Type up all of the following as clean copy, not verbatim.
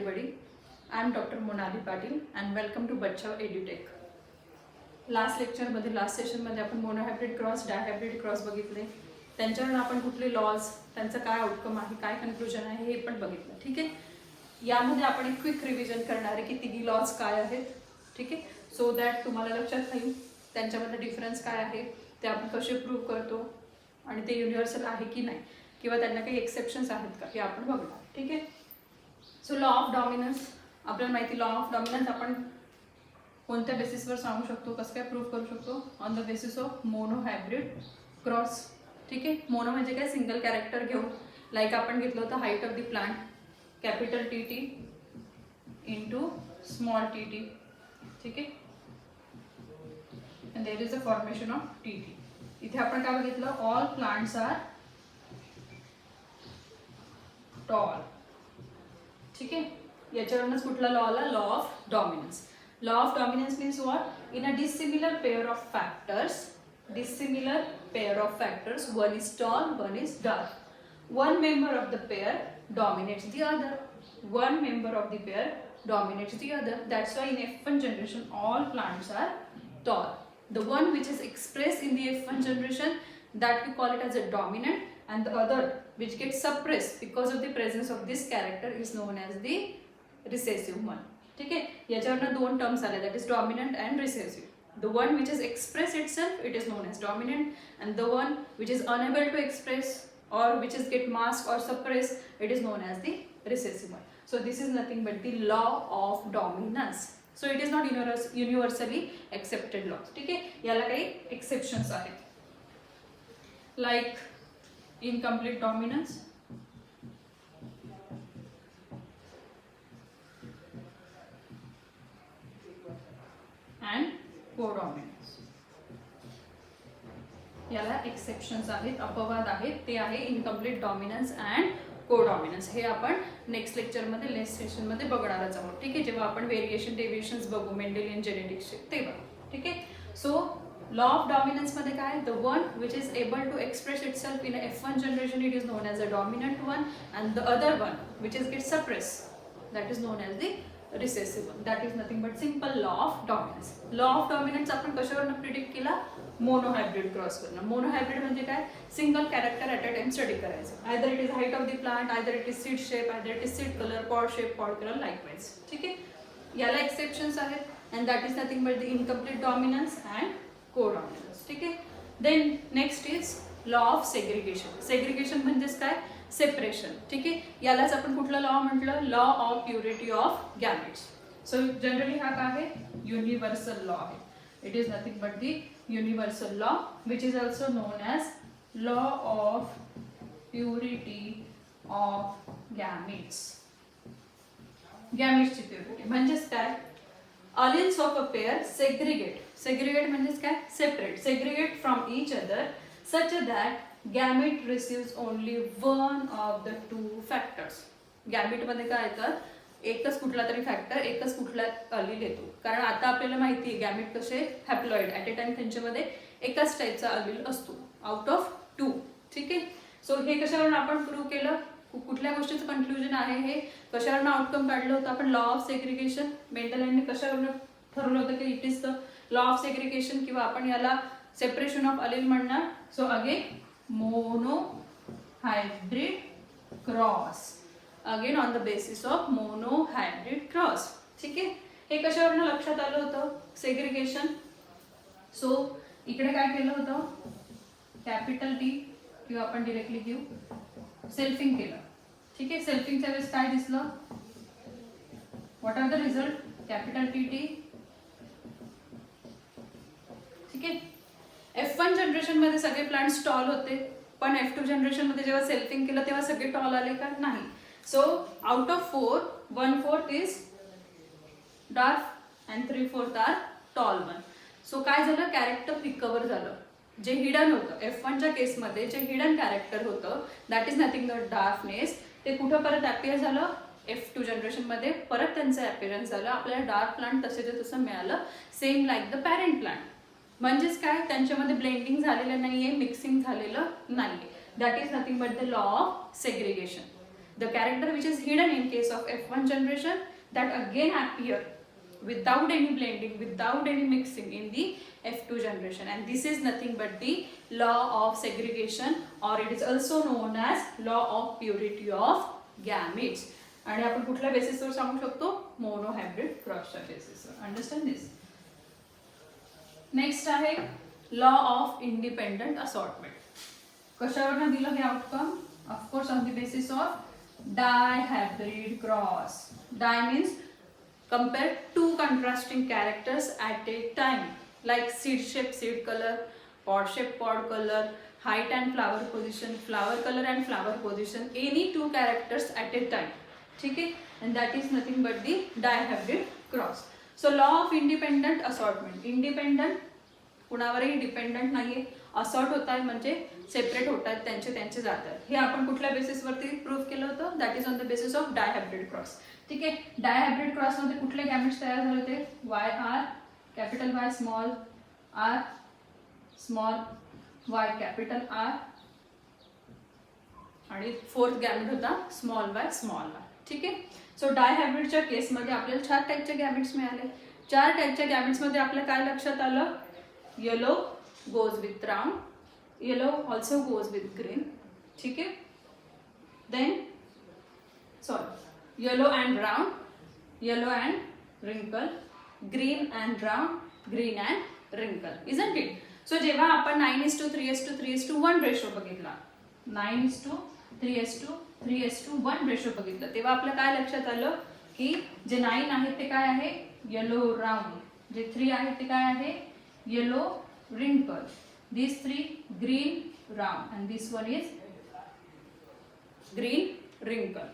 everybody. I am Dr. Monali Patil and welcome to Bachao EduTech. Last लेक्चरमध्ये last सेशनमध्ये आपण monohybrid cross डायहायब्रिड cross बघितले. त्यांच्यावर आपण कुठले लॉज, त्यांचं काय आउटकम आहे, काय कन्क्लुजन आहे हे पण बघितलं. ठीक आहे. यामध्ये आपण एक क्विक रिव्हिजन करणार आहे की तिघी लॉज काय आहेत. ठीक आहे. सो दॅट तुम्हाला लक्षात राहील त्यांच्यामध्ये डिफरन्स काय आहे, ते आपण कसे प्रूव्ह करतो आणि ते युनिव्हर्सल आहे की नाही किंवा त्यांना काही एक्सेप्शन्स आहेत का हे आपण बघणार. ठीक आहे. सो लॉ ऑफ डॉमिनन्स आपल्याला माहिती. लॉ ऑफ डॉमिनन्स आपण कोणत्या बेसिसवर सांगू शकतो, कसं काय प्रूव्ह करू शकतो? On the basis of monohybrid cross. ठीक आहे. मोनो म्हणजे काय, सिंगल कॅरेक्टर घेऊन, लाईक आपण घेतलं होतं height of the plant capital T T into small T T. ठीक आहे. And there is a formation of T T. इथे आपण काय बघितलं, ऑल प्लांट्स आर टॉल. ठीक आहे. याच्यावरूनच कुठला लॉ आला, law of dominance. Law of dominance means what? In a dissimilar pair of factors, one is tall, one is dark. One member of the pair dominates the other. That's why in F1 generation, all plants are tall. The one which is expressed in the F1 generation, that we call it as a dominant, and the other which gets suppressed because of the presence of this character is known as the recessive one. ठीक आहे. याच्यावरनं दोन terms आले, that is dominant and recessive. The one which is express itself it is known as dominant, and the one which is unable to express or which is get masked or suppressed, it is known as the recessive one. So this is nothing but the law of dominance. So it is not universally accepted law. ठीक आहे. याला काही exceptions आहेत, like incomplete dominance, and कोडॉमिनन्स. याला exceptions आहेत, अपवाद आहेत. ते आहे इनकम्प्लीट डॉमिनन्स अँड कोडॉमिनन्स. हे आपण नेक्स्ट लेक्चरमध्ये, नेक्स्ट सेशनमध्ये बघणारच आहोत. ठीक आहे. जेव्हा आपण व्हेरिएशन डेव्हिएशन्स बघू मेंडेलियन जेनेटिक्सचे तेव्हा. ठीक आहे. सो लॉ ऑफ डॉमिनन्स मध्ये काय, the one which is able to express itself in F1 generation it is known as a dominant one, and the other one which is get suppress that is known as the recessive one. That is nothing but simple law of dominance. Law of dominance आपण कशावरून predict केला, monohybrid cross वरून. Monohybrid म्हणजे काय, single character at a time study करायचं. Either it is height of the plant, either it is seed shape, either it is seed colour, pod shape, pod colour, likewise. ठीक आहे. याला exceptions आहेत, and that is nothing but the incomplete dominance and codominance. ठीक आहे. Then next is law of segregation. Segregation म्हणजेच काय, separation. ठीक आहे. यालाच आपण कुठला लॉ म्हटलं, law of purity of gametes. So generally हा काय आहे, युनिव्हर्सल लॉ आहे. It is nothing but the universal law which is also known as law of purity of gametes. गॅमेट्सची प्युरिटी म्हणजेच काय, alleles of a pair segregate. Segregate म्हणजेच काय, separate, segregate from each other such that gamete receives only one of the two factors. Gamete मध्ये काय येतात, एकच कुठला तरी फॅक्टर, एकच कुठला अलील येतो. कारण आता आपल्याला माहिती आहे गॅमेट कसे हॅप्लॉइड ॲट ए टाइम त्यांच्यामध्ये एकाच टाईपचा अलील असतो आउट ऑफ 2. ठीक आहे. सो हे कशावरून आपण प्रूव्ह केलं, कुठल्या गोष्टीचं कन्क्लुजन आहे, हे कशावरून आउटकम काढलं होतं आपण, लॉ ऑफ सेग्रिगेशन. मेंडलने कशावरून ठरवलं होतं की it is the law of segregation, किंवा आपण याला सेपरेशन ऑफ अलील म्हणणार. So again mono hybrid cross, again on the basis of mono hybrid cross. ठीक आहे. हे कशावरून लक्षात आलं होतं, सेग्रिगेशन. सो इकडे काय केलं होतं, कॅपिटल टी, किंवा आपण डिरेक्टली घेऊ सेल्फिंग केलं. ठीक आहे. सेल्फिंगच्या वेळेस काय दिसलं, what are the result, capital T T. ठीक आहे. F1 जनरेशन मध्ये सगळे प्लांट्स टॉल होते, पण F2 जनरेशन मध्ये जेव्हा सेल्फिंग केलं तेव्हा सगळे टॉल आले का, नाही. So out of 4, 1/4 is dark and 3/4 are tall one. So काय झालं, कॅरेक्टर रिकवर झालं. जे हिडन होतं F1च्या केसमध्ये, जे हिडन कॅरेक्टर होतं that is nothing but darkness, ते कुठं परत अपियर झालं, F2 जनरेशन मध्ये परत त्यांचं अपिअरन्स झालं. आपल्याला डार्क प्लांट तसे तसं मिळालं, same like the parent plant. म्हणजेच काय, त्यांच्यामध्ये ब्लेंडिंग झालेलं नाहीये, मिक्सिंग झालेलं नाहीये. That is nothing but the law of segregation. The character which is hidden in case of F1 generation that again appear without any blending, without any mixing in the F2 generation, and this is nothing but the law of segregation, or it is also known as law of purity of gametes. आणि आपण कुठल्या बेसिसवर सांगू शकतो? Monohybrid क्रॉसच्या बेसिसवर. Understand this. Next आहे law of independent assortment. कशावरनं दिलं हे outcome? Of course on the basis of dihybrid cross. Di means compare two contrasting characters at a time, like seed shape, seed color, pod shape, pod color, height and flower position, flower color and flower position, any two characters at a time. ठीक है, and that is nothing but the dihybrid cross. So law of independent assortment. Independent कुणावरही dependent नाहीये, assort होत आहे म्हणजे separate होत आहेत, त्यांचे त्यांचे जातात. हे आपण कुठल्या बेसिसवरती प्रूव्ह केलं होतं? That is on the basis of dihybrid cross. ठीक आहे, डायहायब्रिड क्रॉस मध्ये कुठले गॅमेट्स तयार झाले होते? Y R capital Y small R small Y capital R, आणि फोर्थ गॅमेट होता स्मॉल वाय स्मॉल वाय. ठीक आहे, सो डायहायब्रिडच्या केसमध्ये आपल्याला 4 टाईपचे गॅमेट्स मिळाले. 4 टाईपच्या गॅमेट्स मध्ये आपल्या काय लक्षात आलं? Yellow goes with brown, yellow also goes with green. ठीक आहे, then sorry yellow and brown, yellow and wrinkle, green and brown, green and wrinkle. Isn't it? So जेव्हा आपण 9:3:3:1 रेशो बघितला, 9:3:3:1 रेशो बघितलं, तेव्हा आपलं काय लक्षात आलं की जे 9 आहेत ते काय आहे? Yellow round. जे 3 आहेत ते काय आहे? Yellow wrinkle. These 3 green round and this one is green wrinkle.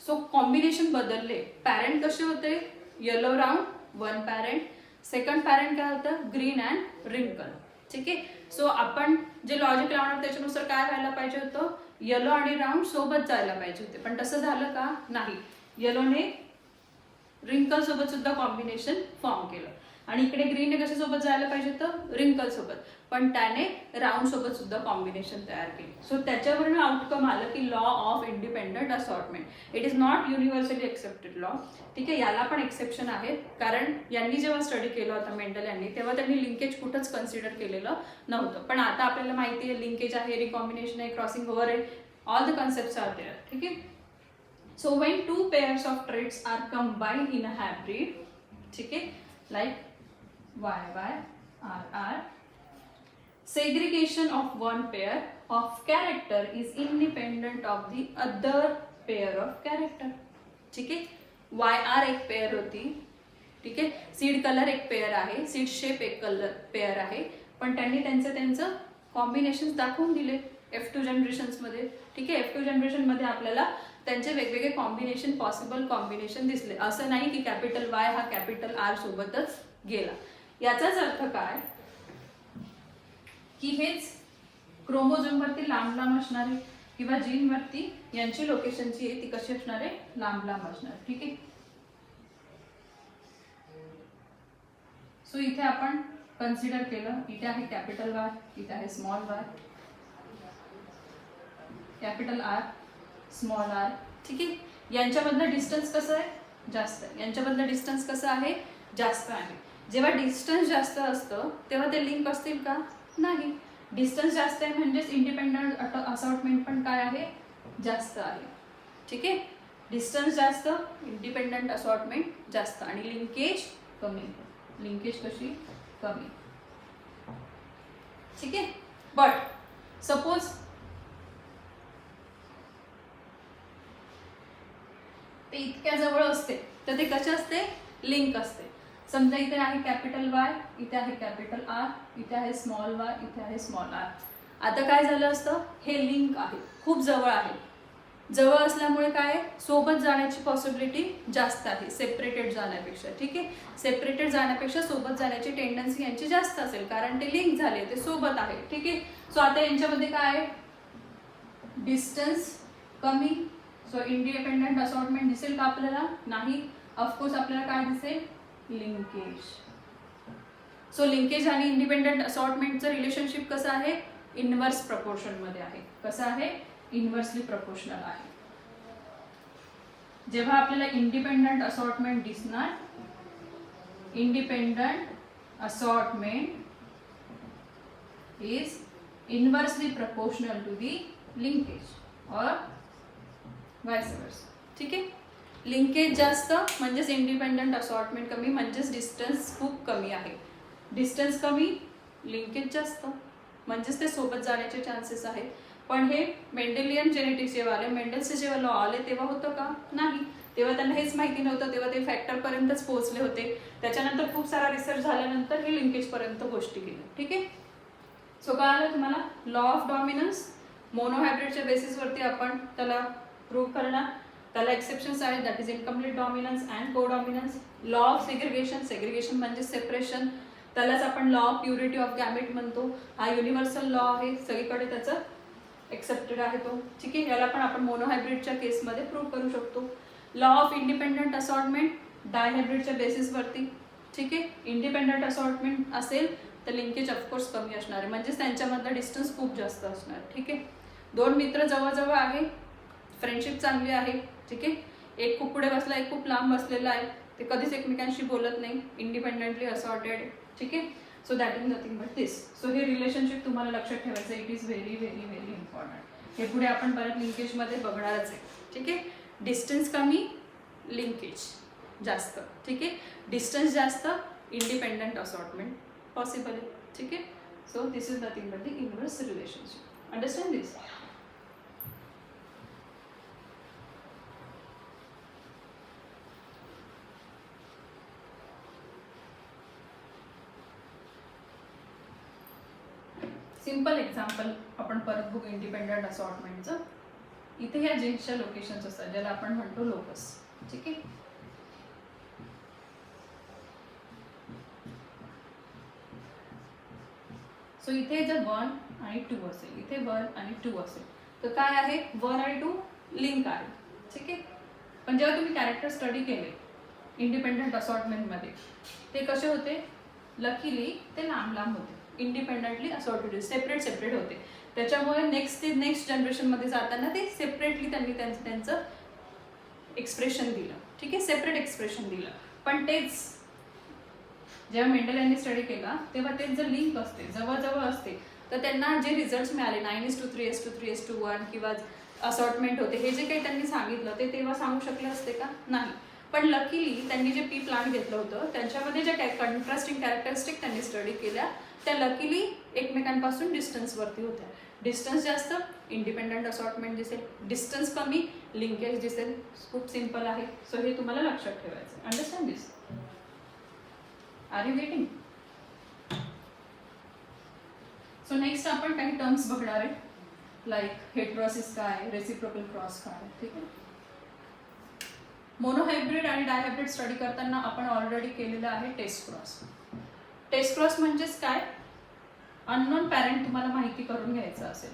So combination बदलले. पॅरेंट कसे होते? Yellow round 1 parent, second parent काय होतं? ग्रीन अँड रिंकल. ठीक आहे, सो आपण जे लॉजिक लावणार त्याच्यानुसार काय व्हायला पाहिजे होतं? येलो आणि राउंड सोबत जायला पाहिजे होते, पण तसं झालं का? नाही. येलोने रिंकल सोबत सुद्धा कॉम्बिनेशन फॉर्म केलं, आणि इकडे ग्रीनने कशा सोबत जायला पाहिजे होतं? रिंकल सोबत, पण त्याने राऊंड सोबत सुद्धा कॉम्बिनेशन तयार केली. सो त्याच्यावरून आउटकम आलं की law of independent assortment. It is not universally accepted law. ठीक आहे, याला पण एक्सेप्शन आहेत, कारण यांनी जेव्हा स्टडी केलं होतं मेंडल यांनी, तेव्हा त्यांनी लिंकेज कुठंच कन्सिडर केलेलं नव्हतं. पण आता आपल्याला माहिती आहे लिंकेज आहे, रिकॉम्बिनेशन आहे, क्रॉसिंग ओव्हर आहे, all the concepts are there. ठीक आहे, so when 2 pairs of traits are combined in a hybrid, ठीक आहे, like YYRR, segregation of one pair of character is independent of the other pair of character. ठीक आहे, YR एक pair होती. ठीक आहे, सीड कलर एक पेयर आहे, सीड शेप एक कलर पेयर आहे, पण त्यांनी त्यांचं कॉम्बिनेशन दाखवून दिले F2 जनरेशन्स मध्ये. ठीक आहे, F2 जनरेशन मध्ये आपल्याला त्यांचे वेगवेगळे कॉम्बिनेशन, पॉसिबल कॉम्बिनेशन दिसले. असं नाही की कॅपिटल Y हा कॅपिटल R सोबतच गेला. याचाच अर्थ काय की हेच क्रोमोझोम वरती लांब लांब असणारे किंवा जीन वरती यांची लोकेशन जी आहे ती कशी असणार आहे? लांब लांब असणार. ठीक आहे, सो इथे आपण कन्सिडर केलं, इथे आहे कॅपिटल वाय, इथे आहे small Y, capital R, small R. ठीक आहे, यांच्यामधलं डिस्टन्स कसं आहे? जास्त आहे. यांच्यामधलं डिस्टन्स कसं आहे? जास्त आहे. जेव्हा डिस्टन्स जास्त असतं तेव्हा ते लिंक असतील का? नाही. डिस्टन्स जास्त आहे म्हणजेच इंडिपेंडंट असॉर्टमेंट पण काय आहे? जास्त आहे. ठीक आहे, डिस्टन्स जास्त, इंडिपेंडंट असॉर्टमेंट जास्त, आणि लिंकेज कमी. लिंकेज कशी? कमी. ठीक आहे, बट सपोज ते इतक्या जवळ असते तर ते कसे असते? लिंक असते. समजा इथे आहे कॅपिटल वाय, इथे आहे कॅपिटल आर, इथे आहे स्मॉल वाय, इथे आहे स्मॉल आर. आता काय झालं असतं? हे लिंक आहे, खूप जवळ आहे. जवळ असल्यामुळे काय? सोबत जाण्याची पॉसिबिलिटी जास्त आहे सेपरेटेड जाण्यापेक्षा. ठीक आहे, सेपरेटेड जाण्यापेक्षा सोबत जाण्याची टेंडन्सी यांची जास्त असेल, कारण ते लिंक झाले, ते सोबत आहे. ठीक आहे, सो आता यांच्यामध्ये काय आहे? डिस्टन्स कमी. सो इंडिपेंडंट असॉर्टमेंट दिसेल का आपल्याला? नाही. ऑफकोर्स आपल्याला काय दिसेल? लिंकेज. सो लिंकेज आणि इंडिपेंडंट असॉर्टमेंटचं रिलेशनशिप कसं आहे? इनवर्स प्रपोर्शन मध्ये आहे. कसं आहे? इनवर्सली प्रपोर्शनल आहे. जेव्हा आपल्याला इंडिपेंडंट असॉर्टमेंट दिसणार, independent assortment is inversely proportional to the linkage और वाइस वर्सा. ठीक आहे, लिंकेज जास्त म्हणजेच इंडिपेंडंट असॉर्टमेंट कमी म्हणजेच डिस्टन्स खूप कमी आहे. डिस्टन्स कमी, लिंकेज जास्त म्हणजेच ते सोबत जाण्याचे चान्सेस आहेत. पण हे मेंडेलियन जेनेटिक्स जेव्हा आले, मेंडलचे जेव्हा लॉ आले तेव्हा होतं का? नाही. तेव्हा त्यांना हेच माहिती नव्हतं, तेव्हा ते फॅक्टरपर्यंतच पोहोचले होते. त्याच्यानंतर खूप सारा रिसर्च झाल्यानंतर हे लिंकेजपर्यंत गोष्टी गेल्या. ठीक आहे, सो कळालं तुम्हाला? लॉ ऑफ डॉमिनन्स मोनोहायब्रिडच्या बेसिसवरती आपण त्याला प्रूव्ह करणार. त्याला एक्सेप्शन्स आहेत, that is incomplete dominance and codominance. Law of segregation, segregation म्हणजे सेपरेशन, त्यालाच आपण law of purity of gamete म्हणतो. हा युनिव्हर्सल लॉ आहे, सगळीकडे त्याचं एक्सेप्टेड आहे तो. ठीक आहे, याला पण आपण मोनोहायब्रिडच्या केसमध्ये प्रूव्ह करू शकतो. लॉ ऑफ इंडिपेंडंट असॉर्टमेंट डायहायब्रिडच्या बेसिसवरती. ठीक आहे, इंडिपेंडंट असॉर्टमेंट असेल तर लिंकेज ऑफकोर्स कमी असणार आहे, म्हणजेच त्यांच्यामधलं डिस्टन्स खूप जास्त असणार. ठीक आहे, दोन मित्र जवळजवळ आहे, फ्रेंडशिप चांगली आहे. ठीक आहे, एक खूप पुढे बसला, एक खूप लांब बसलेला आहे, ते कधीच एकमेकांशी बोलत नाही, इंडिपेंडेंटली असॉर्टेड. ठीक आहे, so that is nothing but this. So हे रिलेशनशिप तुम्हाला लक्षात ठेवायचं, it is very very very important. हे पुढे आपण परत लिंकेजमध्ये बघणारच आहे. ठीक आहे, डिस्टन्स कमी, लिंकेज जास्त. ठीक आहे, डिस्टन्स जास्त, इंडिपेंडंट असॉर्टमेंट पॉसिबल आहे. ठीक आहे, so this is nothing but the inverse relationship. Understand this? Simple example आपण परत बघू इंडिपेंडंट असॉर्टमेंटचं. इथे ह्या जीन्सच्या लोकेशन्स असतात ज्याला आपण म्हणतो लोकस. ठीक आहे, सो इथे जर 1 आणि 2 असेल, इथे 1 आणि 2 असेल तर काय आहे, 1 आणि 2 लिंक आहे. ठीक आहे, पण जेव्हा तुम्ही कॅरेक्टर स्टडी केले इंडिपेंडंट असॉर्टमेंटमध्ये ते कसे होते, लकीली ते लांब लांब होते, इंडिपेंडंटली असॉर्टेड, सेपरेट सेपरेट होते. त्याच्यामुळे नेक्स्ट जनरेशनमध्ये जाताना ते सेपरेटली त्यांनी त्यांचं एक्सप्रेशन दिलं. ठीक आहे, सेपरेट एक्सप्रेशन दिलं. पण तेच जेव्हा मेंडल यांनी स्टडी केला तेव्हा तेच जर लिंक असते, जवळजवळ असते, तर त्यांना जे रिझल्ट्स मिळाले 9:3:3:1 किंवा असॉर्टमेंट होते, हे जे काही त्यांनी सांगितलं ते तेव्हा सांगू शकले असते का? नाही. पण लकीली त्यांनी जे पी प्लांट घेतलं होतं त्यांच्यामध्ये ज्या कंट्रास्टिंग कॅरेक्टरिस्टिक त्यांनी स्टडी केल्या त्या लकीली एकमेकांपासून डिस्टन्सवरती होत्या. डिस्टन्स जास्त, इंडिपेंडंट असॉर्टमेंट दिसेल, डिस्टन्स कमी, लिंकेज दिसेल. खूप सिंपल आहे. सो हे तुम्हाला लक्षात ठेवायचं. Understand this? Are you getting? So next आपण काही टर्म्स बघणार आहे, लाईक हेट्रोसिस काय, रेसिप्रोकल क्रॉस काय. ठीक आहे, मोनोहायब्रिड आणि डायहायब्रिड स्टडी करताना आपण ऑलरेडी केलेलं आहे टेस्ट क्रॉस. टेस्ट क्रॉस म्हणजेच काय, अननोन पॅरेंट तुम्हाला माहिती करून घ्यायचं असेल,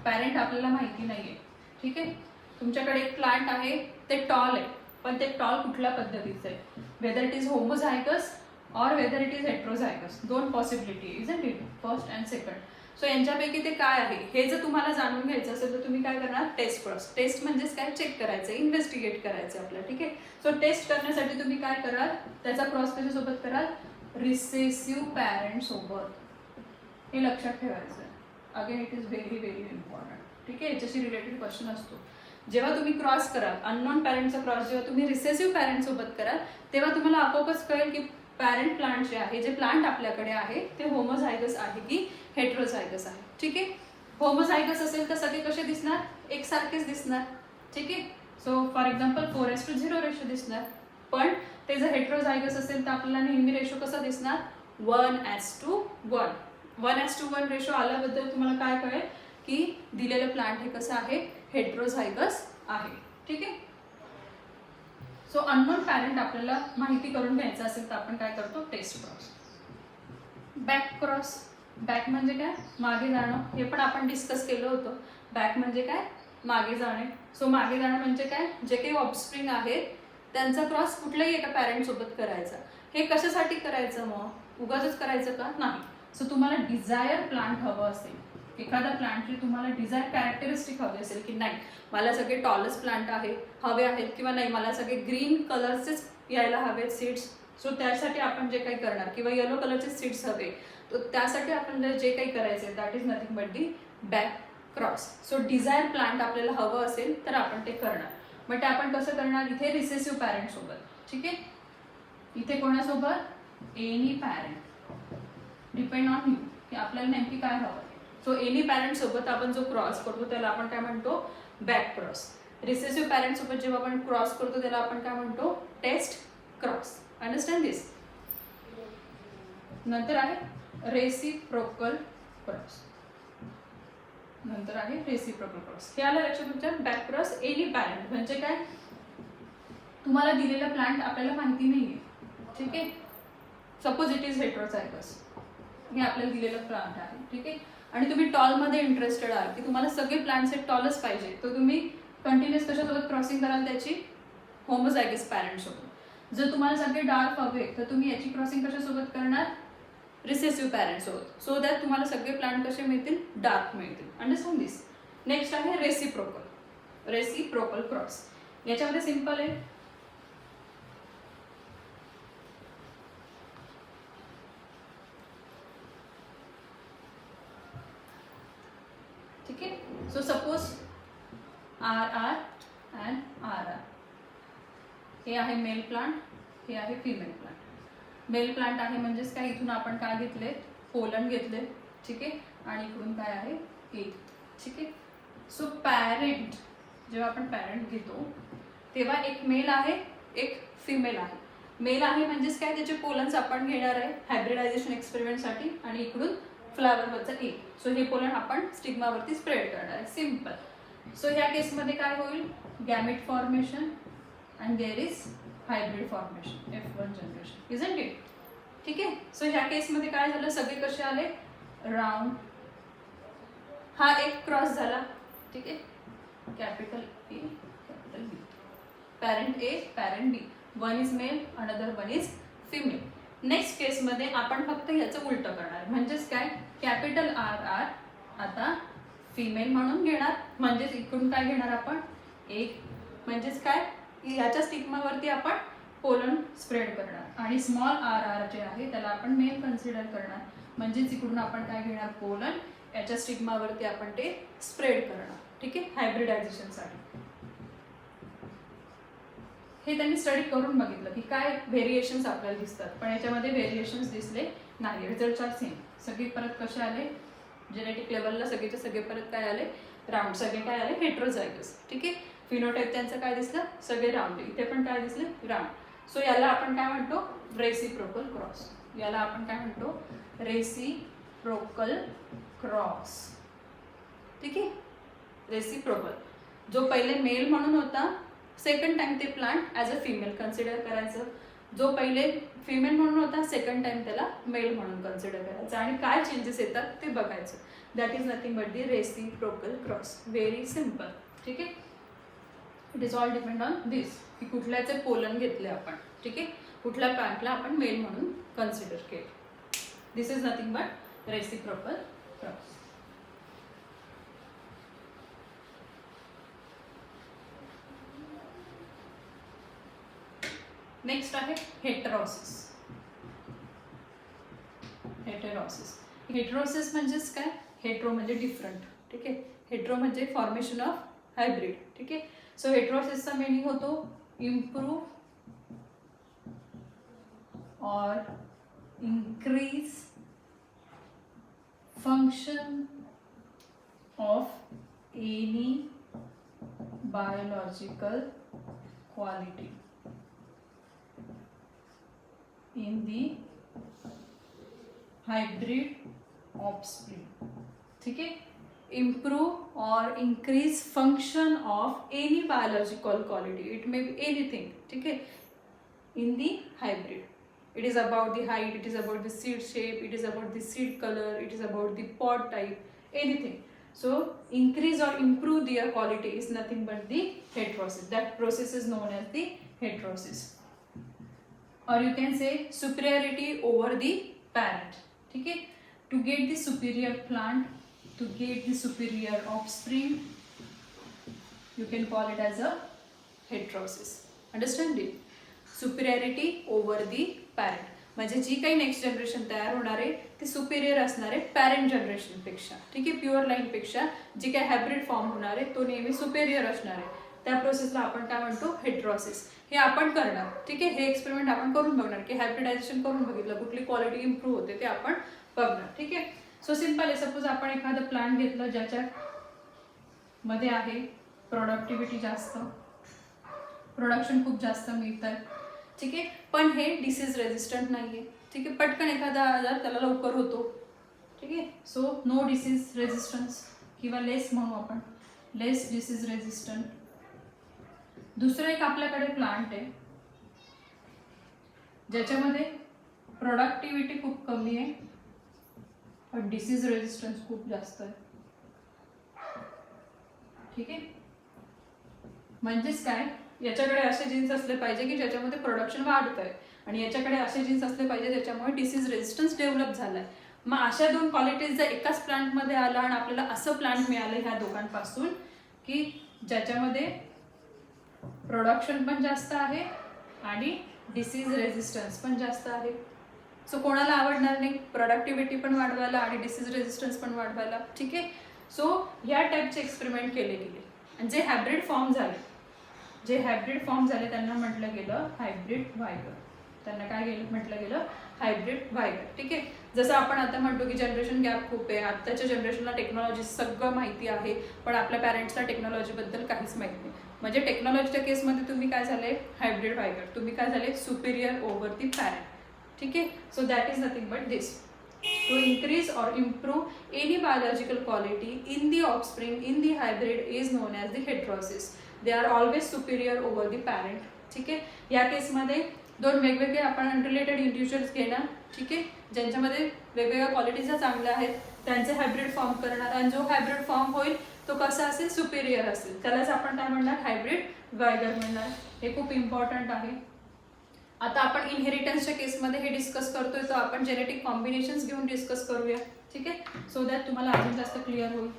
पॅरेंट आपल्याला माहिती नाही आहे. ठीक आहे, तुमच्याकडे एक प्लांट आहे, ते टॉल आहे, पण ते टॉल कुठल्या पद्धतीचं आहे, वेदर इट इज होमोझायगस और वेदर इट इज हेट्रोझायगस. दोन possibility, isn't it, first and second. So यांच्यापैकी ते काय आहे हे जर तुम्हाला जाणून घ्यायचं असेल तर तुम्ही काय करणार, टेस्ट क्रॉस. टेस्ट म्हणजेच काय, चेक करायचं, इन्व्हेस्टिगेट करायचं आपल्याला. ठीक आहे, सो टेस्ट करण्यासाठी तुम्ही काय कराल, त्याचा क्रॉस त्याच्यासोबत कराल, रिसेसिव्ह पॅरेंट सोबत. हे लक्षात ठेवायचं. Again it is very very important. ठीक आहे, याच्याशी रिलेटेड क्वेश्चन असतो. जेव्हा तुम्ही क्रॉस कराल, अननोन पॅरेंटचा क्रॉस जेव्हा तुम्ही रिसेसिव्ह पॅरेंट सोबत कराल तेव्हा तुम्हाला आपोआपच कळेल की पॅरेंट प्लांट जे आहे, जे प्लांट आपल्याकडे आहे ते होमोझायगस आहे की हेट्रोझायगस आहे. ठीक आहे, होमोझायगस असेल तर सगळे कसे दिसणार, एकसारखेच दिसणार. ठीक आहे, सो फॉर एक्झाम्पल 4:0 रेशो दिसणार. पण ते जर हेट्रोझायगस असेल तर आपल्याला नेहमी रेशो कसा दिसणार, 1:1. 1:1 रेशो आल्याबद्दल तुम्हाला काय कळेल की दिलेलं प्लांट हे कसं आहे, हेट्रोझायगस आहे. ठीक आहे, सो अननोन पॅरेंट आपल्याला माहिती करून घ्यायचं असेल तर आपण काय करतो, test cross. Back cross, back म्हणजे काय, मागे जाणं. हे पण आपण डिस्कस केलं होतं. बॅक म्हणजे काय, मागे जाणे. सो मागे जाणं म्हणजे काय, जे काही ऑफस्प्रिंग आहेत त्यांचा क्रॉस कुठल्याही एका पॅरेंट सोबत करायचा. हे कशासाठी करायचं, मग उगाचच करायचं का, नाही. सो तुम्हाला डिझायर प्लांट हवं असेल एखादा प्लांटची तुम्हाला डिझायर कॅरेक्टरिस्टिक हवी असेल की नाही मला सगळे टॉलस प्लांट हवे आहेत किंवा नाही मला सगळे ग्रीन कलरचेच यायला हवेत सीड्स, सो त्यासाठी आपण जे काही करणार किंवा येलो कलरचे सीड्स हवे, तर त्यासाठी आपल्याला जे काही करायचं आहे that is nothing but the back cross. So desire plant आपल्याला हवं असेल तर आपण ते करणार. मग ते आपण कसं करणार, इथे रिसेसिव्ह पॅरेंट सोबत. ठीक आहे, इथे कोणासोबत, any parent, depend on you की आपल्याला नेमकी काय हवं. सो एनी पॅरेंट सोबत आपण जो क्रॉस करतो त्याला आपण काय म्हणतो, बॅक क्रॉस. रिसेसिव्ह पॅरेंट सोबत जेव्हा आपण क्रॉस करतो त्याला आपण काय म्हणतो, टेस्ट क्रॉस. अंडरस्टँड दिस. नंतर आहे रेसिप्रोकल क्रॉस. नंतर आहे रेसिप्रोकल क्रॉस. हे आलं लक्षात तुमच्या. बॅक क्रॉस, एनी पॅरेंट म्हणजे काय, तुम्हाला दिलेला प्लांट आपल्याला माहिती नाहीये. ठीक आहे, सपोज इट इज हेट्रोझायगस, हे आपल्याला दिलेलं प्लांट आहे. ठीक आहे, आणि तुम्ही टॉलमध्ये इंटरेस्टेड आहात की तुम्हाला सगळे प्लांट्स हे टॉलच पाहिजे, तर तुम्ही कंटिन्युअस कशासोबत क्रॉसिंग कराल, त्याची होमोझायगस पॅरेंट सोबत. जर तुम्हाला सगळे डार्क हवे तर तुम्ही याची क्रॉसिंग कशासोबत करणार, रिसेसिव्ह पॅरेंट सोबत, सो दॅट तुम्हाला सगळे प्लांट कसे मिळतील, डार्क मिळतील. Understand this. नेक्स्ट आहे रेसिप्रोकल. Reciprocal cross. याच्यामध्ये सिंपल आहे, ठीक आहे. So suppose RR and RR, हे आहे मेल प्लांट, हे आहे फिमेल प्लांट. मेल प्लांट आहे म्हणजेच काय, इथून आपण काय घेतले, पोलन घेतले. ठीक आहे, आणि इकडून काय आहे, एक. ठीक आहे, सो पॅरेंट, जेव्हा आपण पॅरेंट घेतो तेव्हा एक मेल आहे एक फिमेल आहे. मेल आहे म्हणजेच काय, त्याचे पोलन्स आपण घेणार आहे हायब्रिडायझेशन एक्सपेरिमेंटसाठी, आणि इकडून फ्लावरवरचा एक. सो हे पोलन आपण स्टिग्मावरती स्प्रेड करणार आहे. सिम्पल. सो ह्या केसमध्ये काय होईल, gamete formation and there is hybrid formation, F1 generation, isn't it. ठीक आहे, सो ह्या केसमध्ये काय झालं, सगळे कसे आले, राऊंड. हा एक क्रॉस झाला. ठीक आहे, capital A capital B, parent A parent B, one is male another one is female. Next केसमध्ये आपण फक्त याचं उलटं करणार, म्हणजेच काय, कॅपिटल RR आता फिमेल म्हणून घेणार, म्हणजेच इकडून काय घेणार आपण, एक, म्हणजेच काय, याच्या स्टिग्मावरती आपण पोलन स्प्रेड करणार, आणि स्मॉल RR जे आहे त्याला आपण मेल कन्सिडर करणार, म्हणजेच इकडून आपण काय घेणार, पोलन, याच्या स्टिग्मावरती आपण ते स्प्रेड करणार. ठीक आहे, हायब्रिडायझेशनसाठी. हे त्यांनी स्टडी करून बघितलं की काय व्हेरिएशन्स आपल्याला दिसतात, पण याच्यामध्ये व्हेरिएशन्स दिसले नाही. Result are same. सगळे परत कसे आले, जेनेटिक लेवलला सगळेचे सगळे परत काय आले, राऊंड. सगळे काय आले, हेट्रोझायगस. ठीक आहे, फिनोटाईप त्यांचं काय दिसलं, सगळे राऊंड. इथे पण काय दिसले, राऊंड. सो याला आपण काय म्हणतो, रेसिप्रोकल क्रॉस. याला आपण काय म्हणतो, रेसिप्रोकल क्रॉस. ठीक आहे, रेसिप्रोकल. जो पहिले मेल म्हणून होता, सेकंड टाइम ते plant as a female consider करायचं. जो पहिले फिमेल म्हणून होता, सेकंड टाइम त्याला मेल म्हणून कन्सिडर करायचं, आणि काय चेंजेस येतात ते बघायचं. That is nothing but the reciprocal cross. Very simple. ठीक आहे, it is all depend on this की कुठल्याचे पोलन घेतले आपण. ठीक आहे, कुठल्या प्लांटला आपण मेल म्हणून कन्सिडर केले. This is nothing but reciprocal cross. Next आहे हेटेरोसिस. हेटेरोसिस. हेटेरोसिस म्हणजेच काय, हेट्रो म्हणजे डिफरंट. ठीक आहे, हेट्रो म्हणजे फॉर्मेशन ऑफ हायब्रिड. ठीक आहे, सो हेटेरोसिसचा मीनिंग होतो इम्प्रूव्ह और increase function of any biological quality in the hybrid offspring. ठीक है, improve or increase function of any biological quality, it may be anything. ठीक है, in the hybrid, it is about the height, it is about the seed shape, it is about the seed color, it is about the pod type, anything. So increase or improve their quality is nothing but the heterosis. That process is known as the heterosis. Or you can say superiority over the parent. ठीक है, to get the superior plant, to get the superior offspring, you can call it as a heterosis. Understand it? Superiority over the parent. म्हणजे जी काही next generation तयार होणार आहे ती Superior असणार आहे पॅरेंट जनरेशनपेक्षा. ठीक आहे, प्युअर लाईनपेक्षा जी काही हायब्रिड फॉर्म होणार आहे तो नेहमी सुपेरियर असणार आहे. त्या प्रोसेसला आपण काय म्हणतो, हेट्रोसिस. हे आपण करणार. ठीक आहे, हे एक्सपेरिमेंट आपण करून बघणार की हायब्रिडायझेशन करून बघितलं कुठली क्वालिटी इम्प्रूव्ह होते ते आपण बघणार. ठीक आहे, सो सिंपल आहे. सपोज आपण एखादं प्लांट घेतलं ज्याच्या मध्ये आहे प्रोडक्टिव्हिटी जास्त, प्रोडक्शन खूप जास्त मिळतं. ठीक आहे, पण हे डिसीज रेजिस्टंट नाही आहे. ठीक आहे, पटकन एखादा आजार त्याला लवकर होतो. ठीक आहे, सो नो डिसीज रेजिस्टन्स किंवा लेस म्हणू आपण, लेस डिसीज रेजिस्टंट. दुसरं एक आपल्याकडे प्लांट आहे ज्याच्यामध्ये प्रोडक्टिव्हिटी खूप कमी आहे पण डिसीज रेजिस्टन्स खूप जास्त आहे. ठीक आहे, म्हणजेच काय, याच्याकडे असे जीन्स असले पाहिजे की ज्याच्यामध्ये प्रोडक्शन वाढत आहे आणि याच्याकडे असे जीन्स असले पाहिजे ज्याच्यामुळे डिसीज रेजिस्टन्स डेव्हलप झालाय. मग अशा दोन क्वालिटीज जर एकाच प्लांटमध्ये आला आणि आपल्याला असं प्लांट मिळालं ह्या दोघांपासून की ज्याच्यामध्ये प्रोडक्शन पण जास्त आहे आणि डिसीज रेजिस्टन्स पण जास्त आहे, सो कोणाला आवडणार नाही प्रोडक्टिव्हिटी पण वाढवायला आणि डिसीज रेजिस्टन्स पण वाढवायला. ठीक आहे, सो ह्या टाईपचे एक्सपेरिमेंट केले गेले आणि जे हायब्रिड फॉर्म झाले त्यांना म्हटलं गेलं हायब्रिड व्हायगर. त्यांना काय म्हटलं गेलं, हायब्रिड व्हायगर. ठीक आहे, जसं आपण आता म्हणतो की जनरेशन गॅप खूप आहे, आत्ताच्या जनरेशनला टेक्नॉलॉजी सगळं माहिती आहे पण आपल्या पॅरेंट्सला टेक्नॉलॉजीबद्दल काहीच माहिती नाही. म्हणजे टेक्नॉलॉजीच्या केसमध्ये तुम्ही काय झाले, हायब्रिड व्हायगर. तुम्ही काय झाले, सुपिरियर ओव्हर दी पॅरेंट. ठीक आहे, so that is nothing but this. To increase or improve any biological quality in the offspring in the hybrid is known as the heterosis. They are always superior over the parent. ठीक आहे, या केसमध्ये दोन वेगवेगळे आपण unrelated individuals घेणार. ठीक आहे, ज्यांच्यामध्ये वेगवेगळ्या क्वालिटीज चांगल्या आहेत त्यांचे हायब्रिड फॉर्म करणार आणि जो हायब्रिड फॉर्म होईल तो कसा असेल, सुपिरियर असेल. त्यालाच आपण काय म्हणणार, हायब्रिड व्हायगर म्हणणार. हे खूप इम्पॉर्टंट आहे. आता आपण इनहेरिटन्सच्या केसमध्ये हे डिस्कस करतोय तर आपण जेनेटिक कॉम्बिनेशन्स घेऊन डिस्कस करूया. ठीक आहे, सो दॅट तुम्हाला अजून जास्त क्लिअर होईल.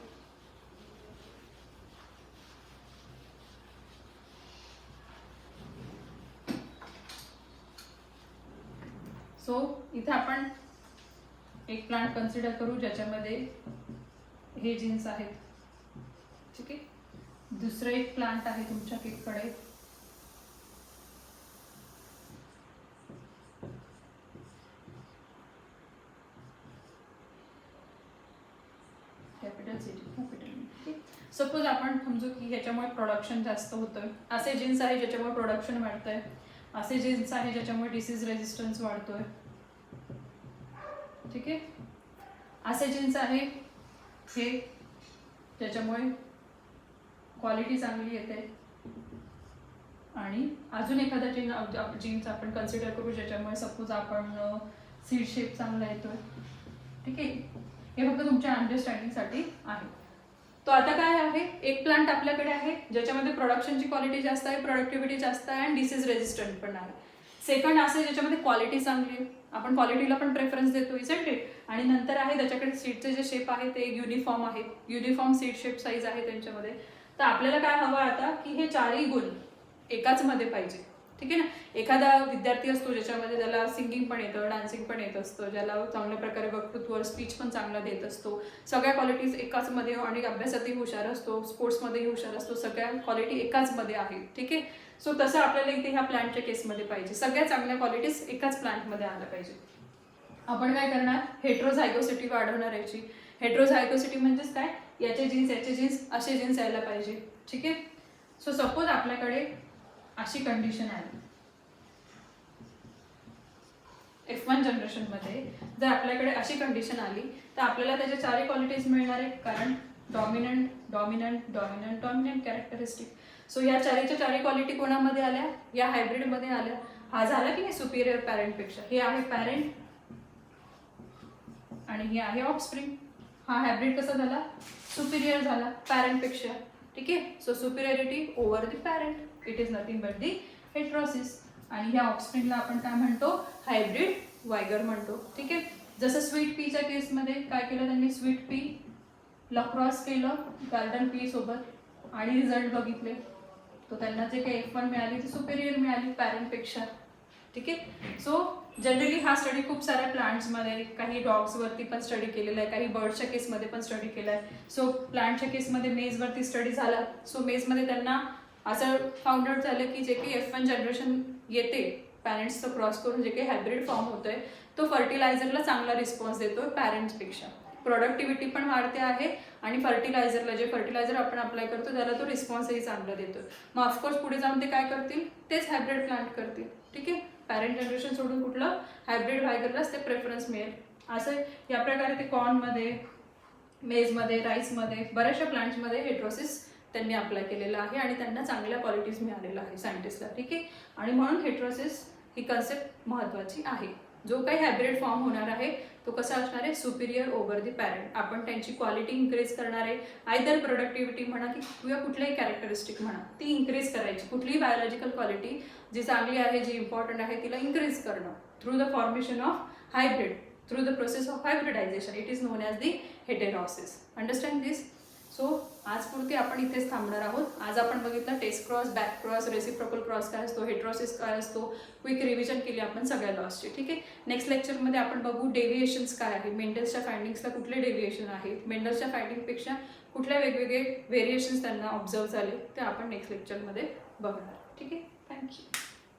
सो इथे आपण एक प्लांट कन्सिडर करू ज्याच्यामध्ये हे जीन्स आहेत. ठीक आहे, दुसरं एक प्लांट आहे तुमच्याकडे सपोज आपण समजू की ह्याच्यामुळे प्रोडक्शन जास्त होतंय, असे जीन्स आहे ज्याच्यामुळे प्रोडक्शन वाढतंय, असे जीन्स आहे ज्याच्यामुळे डिसीज रेजिस्टन्स वाढतोय. ठीक आहे, असे जीन्स आहे हे ज्याच्यामुळे क्वालिटी चांगली येते आणि अजून एखादा जीन्स आपण कन्सिडर करू ज्याच्यामुळे सपोज आपण सीड शेप चांगला येतोय. ठीक आहे, हे फक्त तुमच्या अंडरस्टँडिंगसाठी आहे. तो आता काय आहे, एक प्लांट आपल्याकडे आहे ज्याच्यामध्ये प्रोडक्शनची क्वालिटी जास्त आहे, प्रोडक्टिव्हिटी जास्त आहे आणि डिसीज रेजिस्टंट पण आहे. सेकंड असे ज्याच्यामध्ये क्वालिटी चांगली आहे, आपण क्वालिटीला पण प्रेफरन्स देतो इजंट इट. आणि नंतर आहे त्याच्याकडे सीडचे जे शेप आहे ते युनिफॉर्म आहे, युनिफॉर्म सीड शेप साईज आहे त्यांच्यामध्ये. तर आपल्याला काय हवं आता की हे चारही गुण एकाच मध्ये पाहिजे. ठीक आहे ना, एखादा विद्यार्थी असतो ज्याच्यामध्ये त्याला सिंगिंग पण येतं, डान्सिंग पण येत असतं, ज्याला चांगल्या प्रकारे वक्तृत्व स्पीच पण चांगला देत असतो, सगळ्या क्वालिटीज एकाच मध्ये आणि अभ्यासातही हुशार असतो, स्पोर्ट्समध्येही हुशार असतो, सगळ्या क्वालिटी एकाच मध्ये आहे. ठीक आहे, सो तसं आपल्याला इथे ह्या प्लांटच्या केसमध्ये पाहिजे, सगळ्या चांगल्या क्वालिटीज एकाच प्लांटमध्ये आल्या पाहिजे. आपण काय करणार, हेट्रोझायगोसिटी वाढवणार याची. हेट्रोझायगोसिटी म्हणजेच काय, याचे जीन्स असे जीन्स यायला पाहिजे. ठीक आहे, सो सपोज आपल्याकडे अशी कंडिशन आली F1 जनरेशनमध्ये, जर आपल्याकडे अशी कंडिशन आली तर आपल्याला त्याच्या चारही क्वालिटीज मिळणार आहे, कारण dominant dominant dominant dominant characteristic. So या चारीच्या चारही क्वालिटी कोणामध्ये आल्या, या हायब्रिडमध्ये आल्या. हा झाला की हे सुपिरियर पॅरेंटपेक्षा, हे आहे पॅरेंट आणि हे आहे ऑफस्प्रिंग. हा हायब्रिड कसा झाला, सुपिरियर झाला पॅरेंटपेक्षा. ठीक आहे, so superiority over the parent, it is nothing but the heterosis. आणि ह्या ऑफस्प्रिंगला आपण काय म्हणतो, हायब्रिड व्हायगर म्हणतो. ठीक आहे, जसं स्वीट पीच्या केसमध्ये काय केलं त्यांनी, स्वीट पी लक्रॉस केलं गार्डन पी सोबत आणि रिझल्ट बघितले, तो त्यांना जे काही F1 मिळाली ती सुपेरियर मिळाली पॅरेंटपेक्षा. ठीक आहे. सो जनरली हा स्टडी खूप साऱ्या प्लांट्समध्ये, काही डॉग्सवरती पण स्टडी केलेला आहे, काही बर्ड्सच्या केसमध्ये पण स्टडी केला आहे. सो प्लांटच्या केसमध्ये मेजवरती स्टडी झाला. सो मेजमध्ये त्यांना असं फाउंड आउट झालं की जे काही F1 जनरेशन येते पॅरेंट्सचं क्रॉस करून जे काही हायब्रिड फॉर्म होतोय तो फर्टिलायझरला चांगला रिस्पॉन्स देतोय पॅरेंट्सपेक्षा. प्रोडक्टिव्हिटी पण वाढते आहे आणि फर्टिलायझरला, जे फर्टिलायझर आपण अप्लाय करतो त्याला तो रिस्पॉन्सही चांगला देतोय. मग ऑफकोर्स पुढे जाऊन ते काय करतील, तेच हायब्रिड प्लांट करतील. ठीक आहे. पॅरेंट जनरेशन सोडून कुठलं हायब्रिड व्हायगरलाच ते प्रेफरन्स मिळेल. असं या प्रकारे ते कॉर्नमध्ये, मेजमध्ये, राईसमध्ये, बऱ्याचशा प्लांट्समध्ये हेट्रोसिस त्यांनी अप्लाय केलेलं आहे आणि त्यांना चांगल्या क्वालिटीज मिळालेल्या आहे सायंटिस्टला. ठीक आहे. आणि म्हणून हेट्रोसिस ही कन्सेप्ट महत्त्वाची आहे. जो काही हायब्रिड फॉर्म होणार आहे तो कसा असणार आहे, सुपिरियर ओव्हर दी पॅरेंट. आपण त्यांची क्वालिटी इन्क्रीज करणार आहे, आयदर प्रोडक्टिव्हिटी म्हणा किंवा कुठल्याही कॅरेक्टरिस्टिक म्हणा ती इन्क्रीज करायची. कुठलीही बायोलॉजिकल क्वालिटी जी चांगली आहे, जी इम्पॉर्टंट आहे तिला इन्क्रीज करणं through the formation of hybrid, through the process of hybridization. It is known as the heterosis. Understand this. So आजपुरती आपण इथेच थांबणार आहोत. आज आपण बघितलं test cross, back cross, reciprocal cross काय असतो, हेट्रोसिस काय असतो, क्विक रिव्हिजन केली आपण सगळ्या लॉसची. ठीक आहे. नेक्स्ट लेक्चरमध्ये आपण बघू डेव्हिएशन्स काय आहे, मेंडल्सच्या फाइंडिंग्सला कुठले डेव्हिएशन आहेत, मेंडल्सच्या फाइंडिंगपेक्षा कुठल्या वेगवेगळे व्हेरिएशन्स त्यांना ऑब्झर्व झाले ते आपण नेक्स्ट लेक्चरमध्ये बघणार. ठीक आहे. थँक्यू.